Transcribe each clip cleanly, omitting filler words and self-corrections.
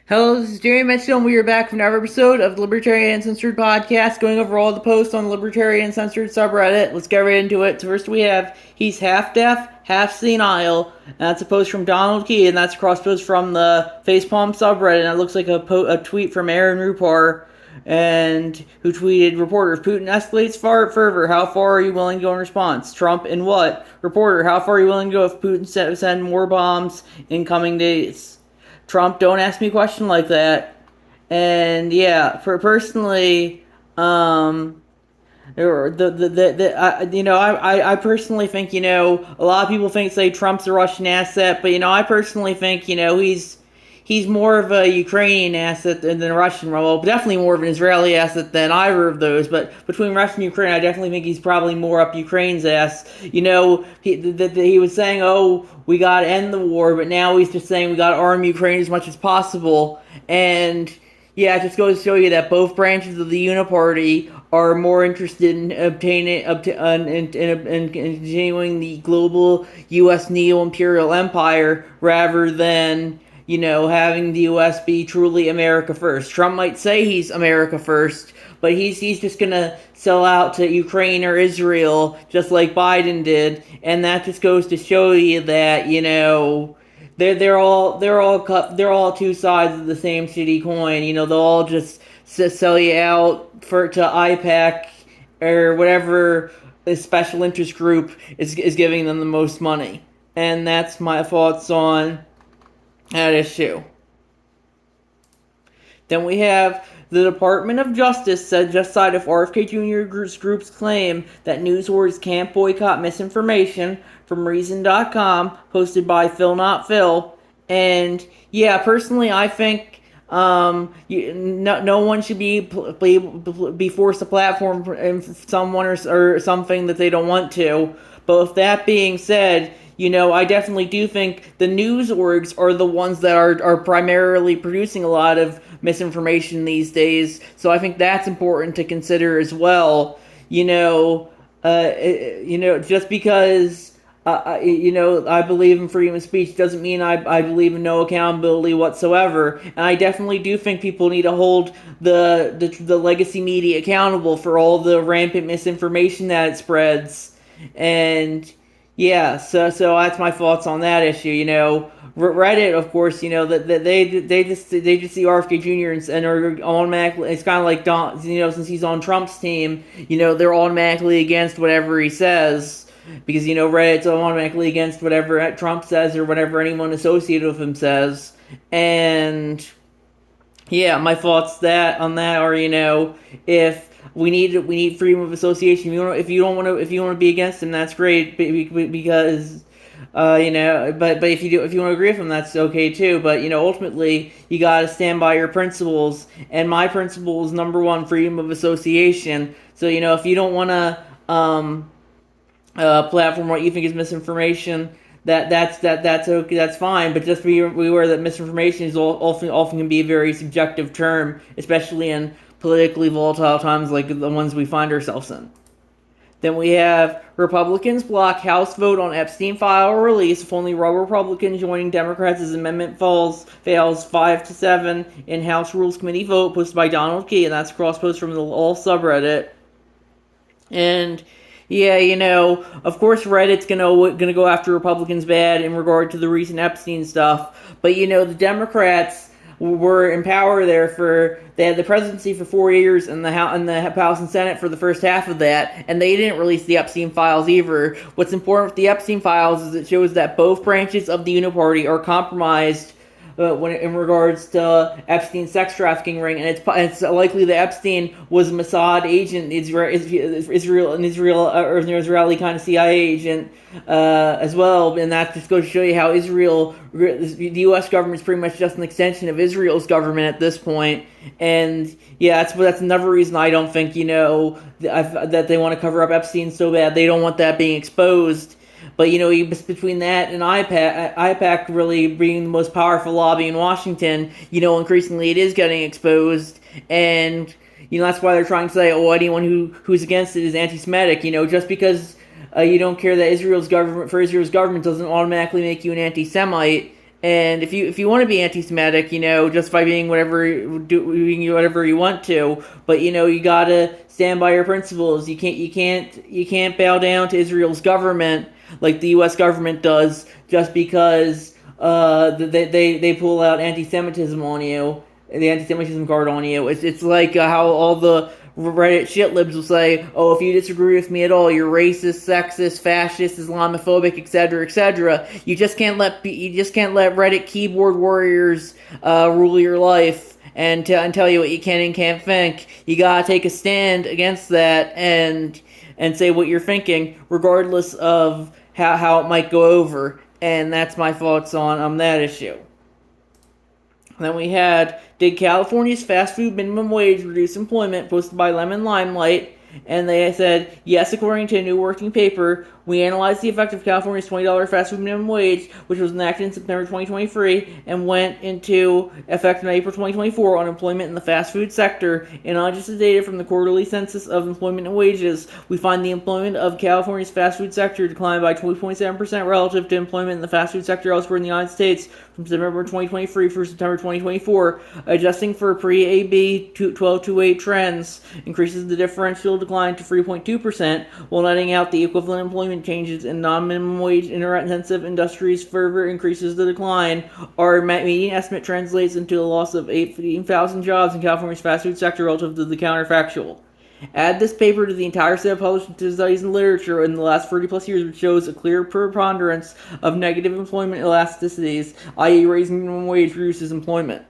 Hello, this is Jerry Mitchell, and we are back from another episode of the Libertarian Uncensored podcast, going over all the posts on the Libertarian Uncensored subreddit. Let's get right into it. So first we have, he's half deaf, half senile, and that's a post from Donald Key, and that's a cross post from the Facepalm subreddit, and it looks like a tweet from Aaron Rupar, and who tweeted, reporter, if Putin escalates further, how far are you willing to go in response? Trump and what? Reporter, how far are you willing to go if Putin send more bombs in coming days? Trump, don't ask me a question like that. And yeah, for personally, I personally think, a lot of people say Trump's a Russian asset, but I personally think, he's more of a Ukrainian asset than a Russian. Well, definitely more of an Israeli asset than either of those. But between Russia and Ukraine, I definitely think he's probably more up Ukraine's ass. He was saying, "Oh, we got to end the war," but now he's just saying we got to arm Ukraine as much as possible. And yeah, it just goes to show you that both branches of the Uniparty are more interested in in continuing the global U.S. neo-imperial empire rather than having the U.S. be truly America first. Trump might say he's America first, but he's just gonna sell out to Ukraine or Israel just like Biden did, and that just goes to show you that they're all two sides of the same shitty coin. They'll all just sell you out to IPAC or whatever the special interest group is giving them the most money. And that's my thoughts on that issue. Then we have the Department of Justice said just side of RFK Jr. group's claim that news orgs can't boycott misinformation from Reason.com, posted by Phil Not Phil. And yeah, personally, I think no one should be forced to platform someone or something that they don't want to. But with that being said, I definitely do think the news orgs are the ones that are primarily producing a lot of misinformation these days. So I think that's important to consider as well. Just because I believe in freedom of speech doesn't mean I believe in no accountability whatsoever. And I definitely do think people need to hold the legacy media accountable for all the rampant misinformation that it spreads. And yeah, so that's my thoughts on that issue. Reddit, of course, that they just see RFK Jr. and are automatically. It's kind of like Don, since he's on Trump's team, they're automatically against whatever he says because Reddit's automatically against whatever Trump says or whatever anyone associated with him says. And yeah, my thoughts on that are if we need freedom of association. If you want to be against him, that's great because but if you want to agree with him, that's okay too. But ultimately you got to stand by your principles, and my principle is number one, freedom of association. So if you don't want to platform what you think is misinformation, that's okay, that's fine. But just be aware that misinformation is often can be a very subjective term, especially in politically volatile times like the ones we find ourselves in. Then we have Republicans block House vote on Epstein file release if only Republicans joining Democrats as amendment fails 5-7 in House Rules Committee vote, posted by Donald Key, and that's a cross post from the all subreddit. And yeah, of course Reddit's gonna go after Republicans bad in regard to the recent Epstein stuff, but the Democrats were in power there they had the presidency for 4 years and the House and Senate for the first half of that, and they didn't release the Epstein files either. What's important with the Epstein files is it shows that both branches of the Uniparty are compromised in regards to Epstein's sex trafficking ring, and it's likely that Epstein was a Mossad agent, Israel, or an Israeli kind of CIA agent as well, and that just goes to show you how the U.S. government is pretty much just an extension of Israel's government at this point. And yeah, that's another reason I don't think that they want to cover up Epstein so bad. They don't want that being exposed. But between that and IPAC really being the most powerful lobby in Washington, increasingly it is getting exposed, and that's why they're trying to say, oh, anyone who's against it is anti-Semitic. Just because you don't care that Israel's government doesn't automatically make you an anti-Semite, And if you want to be anti-Semitic, just by being doing whatever you want to, but you gotta stand by your principles. You can't bow down to Israel's government like the U.S. government does just because they pull out anti-Semitism on you, the anti-Semitism card on you. It's like how all the Reddit shitlibs will say, "Oh, if you disagree with me at all, you're racist, sexist, fascist, Islamophobic, etc., etc." You just can't let Reddit keyboard warriors rule your life and tell you what you can and can't think. You gotta take a stand against that and say what you're thinking, regardless of how it might go over. And that's my thoughts on that issue. Then we had, did California's fast food minimum wage reduce employment, posted by Lemon Limelight? And they said, yes, according to a new working paper, we analyzed the effect of California's $20 fast food minimum wage, which was enacted in September 2023 and went into effect in April 2024 on employment in the fast food sector. And on just the data from the quarterly census of employment and wages, we find the employment of California's fast food sector declined by 20.7% relative to employment in the fast food sector elsewhere in the United States from September 2023 through September 2024. Adjusting for pre-AB 1228 trends increases the differential decline to 3.2%, while netting out the equivalent employment changes in non-minimum wage intensive industries further increases the decline. Our median estimate translates into a loss of 18,000 jobs in California's fast food sector relative to the counterfactual. Add this paper to the entire set of published studies and literature in the last 30 plus years, which shows a clear preponderance of negative employment elasticities, i.e. raising minimum wage reduces employment.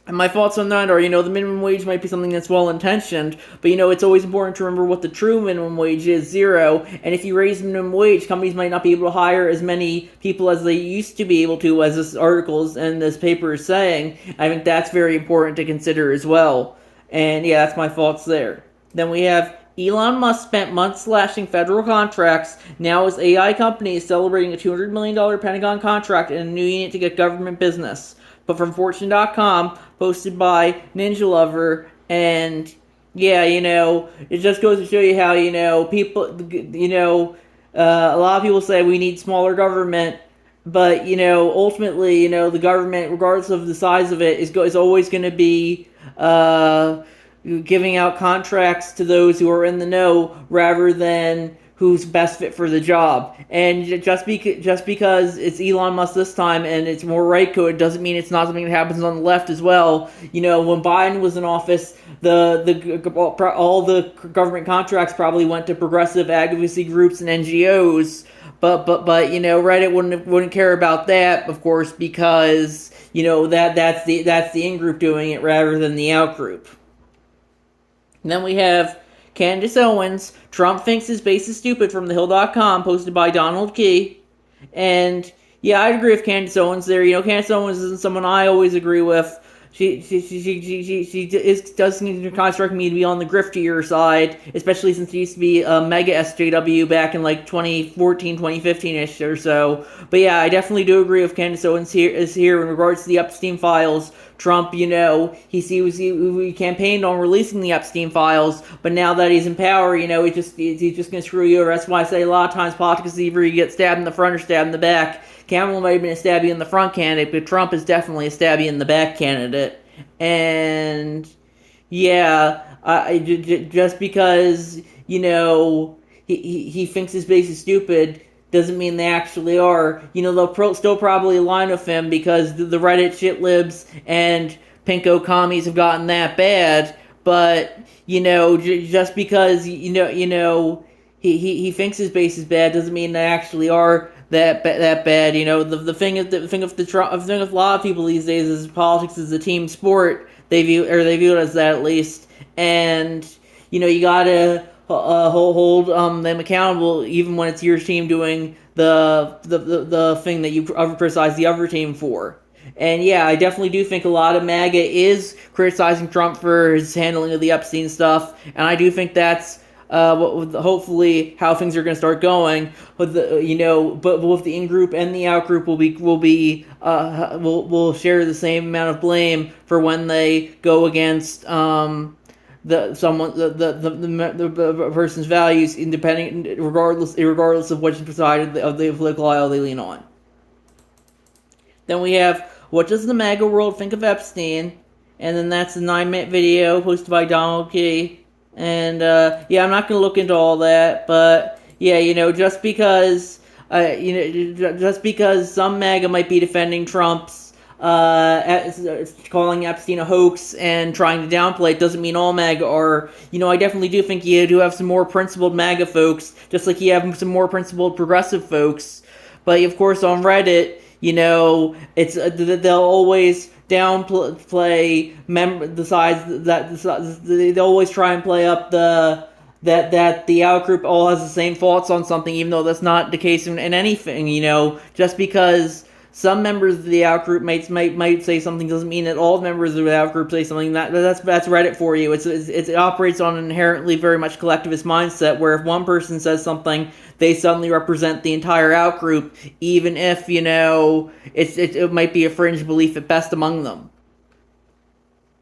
And my thoughts on that are, the minimum wage might be something that's well-intentioned, but, it's always important to remember what the true minimum wage is, 0. And if you raise minimum wage, companies might not be able to hire as many people as they used to be able to, as this article and this paper is saying. I think that's very important to consider as well. And, yeah, that's my thoughts there. Then we have Elon Musk spent months slashing federal contracts. Now his AI company is celebrating a $200 million Pentagon contract and a new unit to get government business. But from Fortune.com, posted by Ninja Lover, and yeah, it just goes to show you how, people, a lot of people say we need smaller government, but, ultimately, the government, regardless of the size of it, is always going to be giving out contracts to those who are in the know rather than who's best fit for the job. And just because it's Elon Musk this time and it's more right code doesn't mean it's not something that happens on the left as well. When Biden was in office, all the government contracts probably went to progressive advocacy groups and NGOs. But Reddit wouldn't care about that, of course, because that's the in group doing it rather than the out group. And then we have Candace Owens, Trump thinks his base is stupid, from thehill.com, posted by Donald Key. And yeah, I agree with Candace Owens there. Candace Owens isn't someone I always agree with. She does kind of strike me to be on the griftier side, especially since he used to be a mega SJW back in like 2014, 2015-ish or so. But yeah, I definitely do agree with Candace Owens here in regards to the Epstein files. Trump, he campaigned on releasing the Epstein files, but now that he's in power, he's just going to screw you over. That's why I say a lot of times politics is either you get stabbed in the front or stabbed in the back. Kamala might have been a stabby in the front candidate, but Trump is definitely a stabby in the back candidate. And yeah, just because he thinks his base is stupid doesn't mean they actually are. They'll still probably align with him because the Reddit shitlibs and pinko commies have gotten that bad. But just because he thinks his base is bad doesn't mean they actually are that bad. The thing of a lot of people these days is politics is a team sport. They view it as that, at least. And you gotta hold them accountable even when it's your team doing the thing that you criticize the other team for. And yeah, I definitely do think a lot of MAGA is criticizing Trump for his handling of the Epstein stuff, and I do think that's hopefully how things are going to start going. But both the in group and the out group will share the same amount of blame for when they go against the person's values, regardless of which side of the political aisle they lean on. Then we have What Does the MAGA World Think of Epstein? And then that's a 9-minute video posted by Donald Key. And yeah, I'm not going to look into all that, but yeah, just because just because some MAGA might be defending Trump's calling Epstein a hoax and trying to downplay it doesn't mean all MAGA are. I definitely do think you do have some more principled MAGA folks, just like you have some more principled progressive folks. But of course, on Reddit, it's they'll always downplay the size that they'll always try and play up that the outgroup all has the same thoughts on something, even though that's not the case in anything. Just because some members of the outgroup might say something doesn't mean that all members of the outgroup say something. That's Reddit for you. It operates on an inherently very much collectivist mindset, where if one person says something, they suddenly represent the entire outgroup, even if it might be a fringe belief at best among them.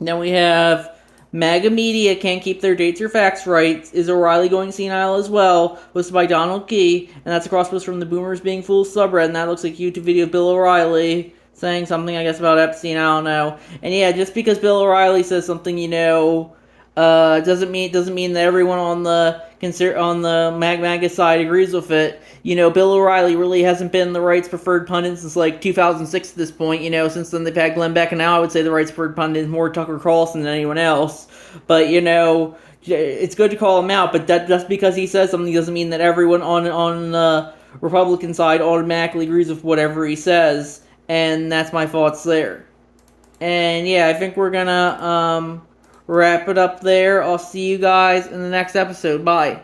Then we have MAGA media can't keep their dates or facts right. Is O'Reilly going senile as well? Posted by Donald Key, and that's a cross post from the Boomers Being Fools subreddit, and that looks like a YouTube video of Bill O'Reilly saying something, I guess, about Epstein. I don't know. And yeah, just because Bill O'Reilly says something, doesn't mean that everyone on the MAGA side agrees with it. Bill O'Reilly really hasn't been the right's preferred pundit since like 2006 at this point. Since then they've had Glenn Beck, and now I would say the right's preferred pundit is more Tucker Carlson than anyone else. But it's good to call him out. But that just because he says something doesn't mean that everyone on the Republican side automatically agrees with whatever he says. And that's my thoughts there. And yeah, I think we're gonna wrap it up there. I'll see you guys in the next episode. Bye.